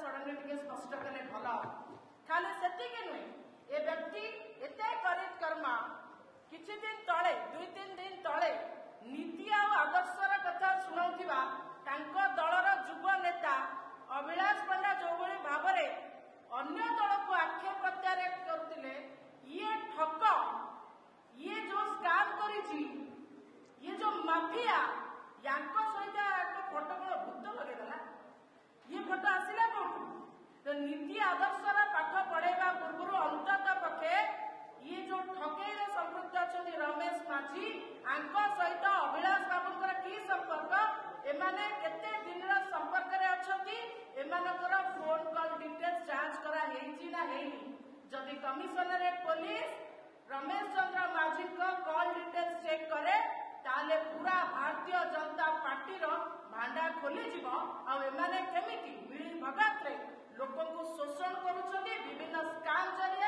suddenly टिके स्पष्ट कले भल खाली सेतिके नुहे ए व्यक्ति एते कर्मा किछि दिन तले 2-3 दिन तले नीति आ आदर्शर कथा शुणाउथिबा तांको दलर युव नेता अभिलाष पंडा जो भाव में अन्य दल को आक्षेप प्रत्यारोप करते ये ठक ये जो स्काम करी ये जो माफिया सहित फोटो कौन भूत लगेदेला ये फोटो आसला कौन तो नीति आदर्शर पाठ पढ़ेगा पूर्व अंतत पक्षे ये जो ठकई संपृक्त अच्छा रमेश माझी सहित अभिलाष बाबूर की संपर्क एमाने केते दिन संपर्क रे अछती एमानकर फोन कॉल डिटेल्स जांच करा हेछि ना हेनी जदि कमिशनरेट पुलिस रमेश चंद्र माझी को कॉल डिटेल्स चेक करे ताले पूरा भारतीय जनता पार्टी रो भांडा खोली जीव आ एमाने केमिति मिली भगत रे लोक को शोषण करूछथि विभिन्न स्काम जरिया